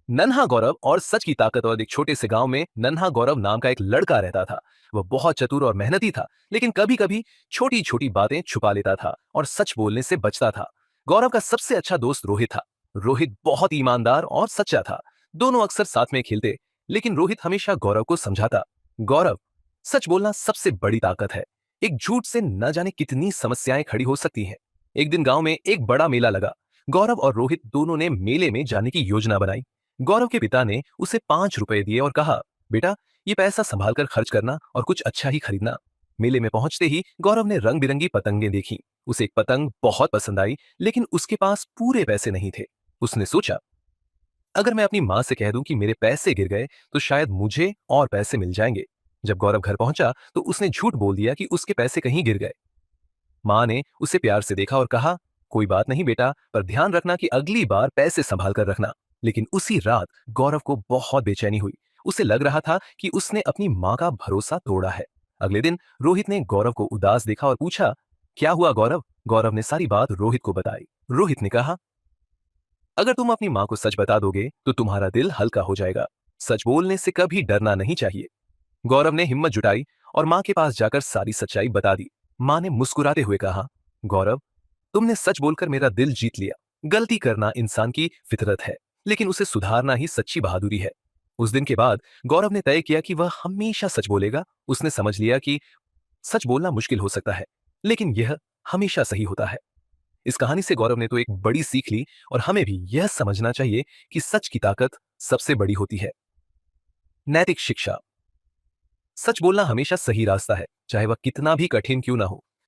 नन्हा गौरव और सच की ताकत और एक छोटे से गांव में नन्हा गौरव नाम का एक लड़का रहता था। वह बहुत चतुर और मेहनती था, लेकिन कभी कभी छोटी छोटी बातें छुपा लेता था और सच बोलने से बचता था। गौरव का सबसे अच्छा दोस्त रोहित था। रोहित बहुत ईमानदार और सच्चा था। दोनों अक्सर साथ में खेलते, लेकिन रोहित हमेशा गौरव को समझाता, गौरव, सच बोलना सबसे बड़ी ताकत है। एक झूठ से न जाने कितनी समस्याएं खड़ी हो सकती हैं। एक दिन गांव में एक बड़ा मेला लगा। गौरव और रोहित दोनों ने मेले में जाने की योजना बनाई। गौरव के पिता ने उसे 5 रुपए दिए और कहा, बेटा, ये पैसा संभाल कर खर्च करना और कुछ अच्छा ही खरीदना। मेले में पहुंचते ही गौरव ने रंग बिरंगी पतंगें देखी। उसे एक पतंग बहुत पसंद आई, लेकिन उसके पास पूरे पैसे नहीं थे। उसने सोचा, अगर मैं अपनी माँ से कह दूं कि मेरे पैसे गिर गए, तो शायद मुझे और पैसे मिल जाएंगे। जब गौरव घर पहुंचा तो उसने झूठ बोल दिया कि उसके पैसे कहीं गिर गए। माँ ने उसे प्यार से देखा और कहा, कोई बात नहीं बेटा, पर ध्यान रखना कि अगली बार पैसे संभाल कर रखना। लेकिन उसी रात गौरव को बहुत बेचैनी हुई। उसे लग रहा था कि उसने अपनी माँ का भरोसा तोड़ा है। अगले दिन रोहित ने गौरव को उदास देखा और पूछा, क्या हुआ गौरव? गौरव ने सारी बात रोहित को बताई। रोहित ने कहा, अगर तुम अपनी माँ को सच बता दोगे तो तुम्हारा दिल हल्का हो जाएगा। सच बोलने से कभी डरना नहीं चाहिए। गौरव ने हिम्मत जुटाई और माँ के पास जाकर सारी सच्चाई बता दी। माँ ने मुस्कुराते हुए कहा, गौरव, तुमने सच बोलकर मेरा दिल जीत लिया। गलती करना इंसान की फितरत है, लेकिन उसे सुधारना ही सच्ची बहादुरी है। उस दिन के बाद गौरव ने तय किया कि वह हमेशा सच बोलेगा। उसने समझ लिया कि सच बोलना मुश्किल हो सकता है, लेकिन यह हमेशा सही होता है। इस कहानी से गौरव ने तो एक बड़ी सीख ली, और हमें भी यह समझना चाहिए कि सच की ताकत सबसे बड़ी होती है। नैतिक शिक्षा। सच बोलना हमेशा सही रास्ता है, चाहे वह कितना भी कठिन क्यों ना हो।